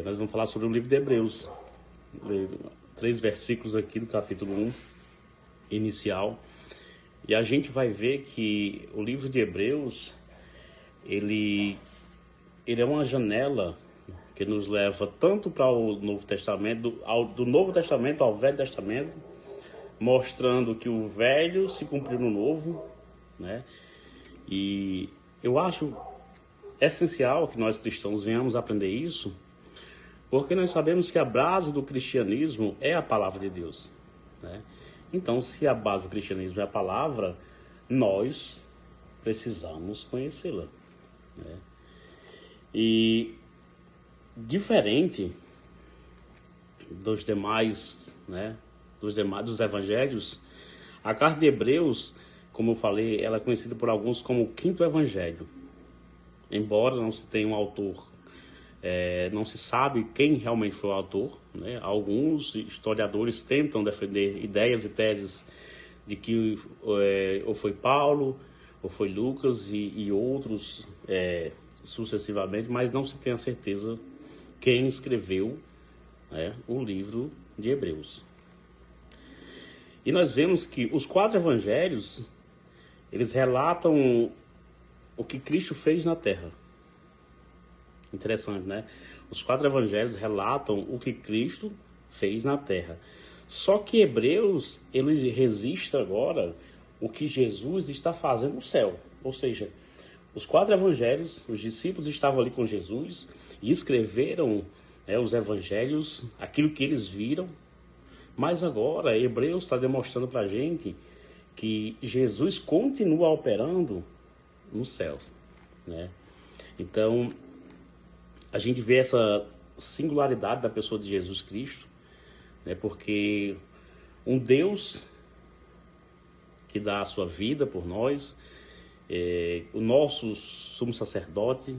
Nós vamos falar sobre o livro de Hebreus, 3 versículos aqui do capítulo 1, inicial. E a gente vai ver que o livro de Hebreus, ele é uma janela que nos leva tanto para o Novo Testamento, do Novo Testamento ao Velho Testamento, mostrando que o velho se cumpriu no novo, né? E eu acho essencial que nós cristãos venhamos aprender isso, porque nós sabemos que a base do cristianismo é a palavra de Deus, né? Então, se a base do cristianismo é a palavra, nós precisamos conhecê-la, né? E diferente dos demais, né, dos evangelhos, a carta de Hebreus, como eu falei, ela é conhecida por alguns como o quinto evangelho. Embora não se tenha um autor, não se sabe quem realmente foi o autor, né? Alguns historiadores tentam defender ideias e teses de que ou foi Paulo, ou foi Lucas e outros sucessivamente, mas não se tem a certeza quem escreveu, o livro de Hebreus. E nós vemos que os 4 evangelhos, eles relatam o que Cristo fez na terra. Interessante, né? Os 4 evangelhos relatam o que Cristo fez na terra. Só que Hebreus, ele registra agora o que Jesus está fazendo no céu. Ou seja, os 4 evangelhos, os discípulos estavam ali com Jesus e escreveram, os evangelhos, aquilo que eles viram. Mas agora, Hebreus está demonstrando para a gente que Jesus continua operando nos céus, né? Então, a gente vê essa singularidade da pessoa de Jesus Cristo, né? Porque um Deus que dá a sua vida por nós, o nosso sumo sacerdote,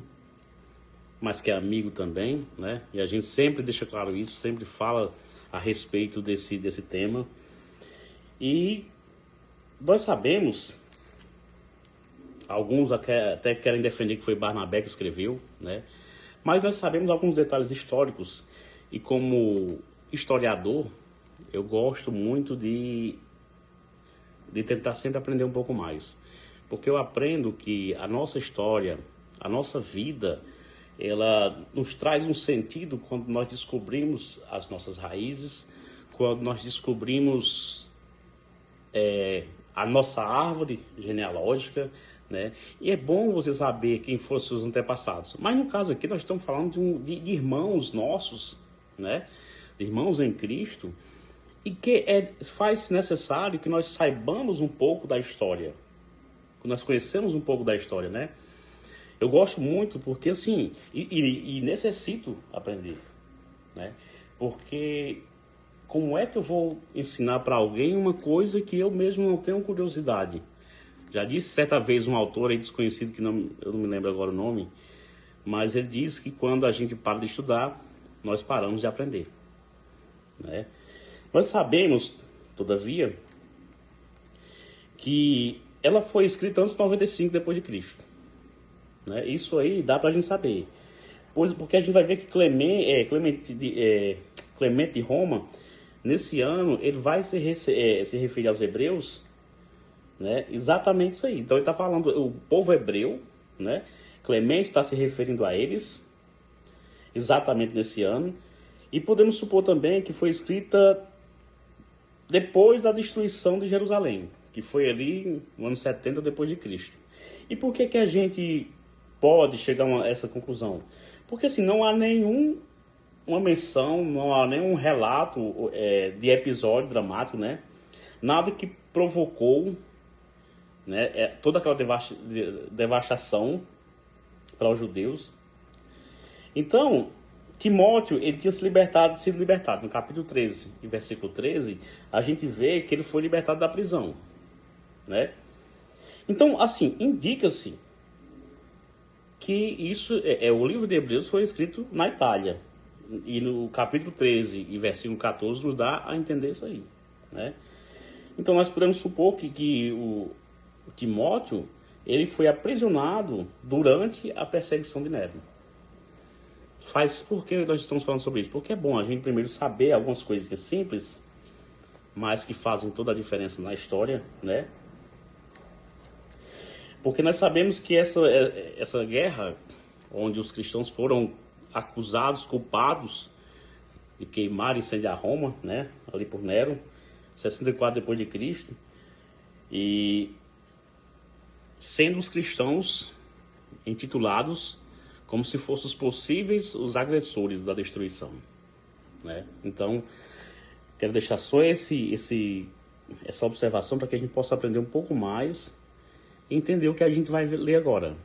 mas que é amigo também, né? E a gente sempre deixa claro isso, sempre fala a respeito desse tema. E nós sabemos, alguns até querem defender que foi Barnabé que escreveu, né? Mas nós sabemos alguns detalhes históricos, e como historiador, eu gosto muito de tentar sempre aprender um pouco mais. Porque eu aprendo que a nossa história, a nossa vida, ela nos traz um sentido quando nós descobrimos as nossas raízes, quando nós descobrimos a nossa árvore genealógica, né? E é bom você saber quem foram seus antepassados. Mas no caso aqui nós estamos falando de irmãos nossos, né? De irmãos em Cristo, e que faz necessário que nós saibamos um pouco da história, que nós conhecemos um pouco da história, né? Eu gosto muito porque, assim, e necessito aprender, né? Porque como é que eu vou ensinar para alguém uma coisa que eu mesmo não tenho curiosidade? Já disse certa vez um autor aí desconhecido, eu não me lembro agora o nome, mas ele disse que quando a gente para de estudar, nós paramos de aprender, né? Nós sabemos, todavia, que ela foi escrita antes de 95 depois de Cristo, né? Isso aí dá para a gente saber, porque a gente vai ver que Clemente de Roma, nesse ano, ele vai se referir aos hebreus, né? Exatamente isso aí. Então ele está falando o povo hebreu, né? Clemente está se referindo a eles exatamente nesse ano, e podemos supor também que foi escrita depois da destruição de Jerusalém, que foi ali no ano 70 depois de Cristo. E por que a gente pode chegar a essa conclusão? Porque assim, não há uma menção, não há nenhum relato de episódio dramático, né? Nada que provocou, né, toda aquela devastação para os judeus. Então, Timóteo, ele tinha sido libertado. No capítulo 13, e versículo 13, a gente vê que ele foi libertado da prisão, né? Então, assim, indica-se que isso, o livro de Hebreus foi escrito na Itália. E no capítulo 13 e versículo 14 nos dá a entender isso aí, né? Então nós podemos supor que o Timóteo, ele foi aprisionado durante a perseguição de Nero. Por que nós estamos falando sobre isso? Porque é bom a gente primeiro saber algumas coisas que é simples, mas que fazem toda a diferença na história, né? Porque nós sabemos que essa guerra, onde os cristãos foram acusados, culpados de queimar e incendiar Roma, né? Ali por Nero, 64 depois de Cristo, e sendo os cristãos intitulados como se fossem os possíveis os agressores da destruição, né? Então, quero deixar só essa observação para que a gente possa aprender um pouco mais e entender o que a gente vai ler agora.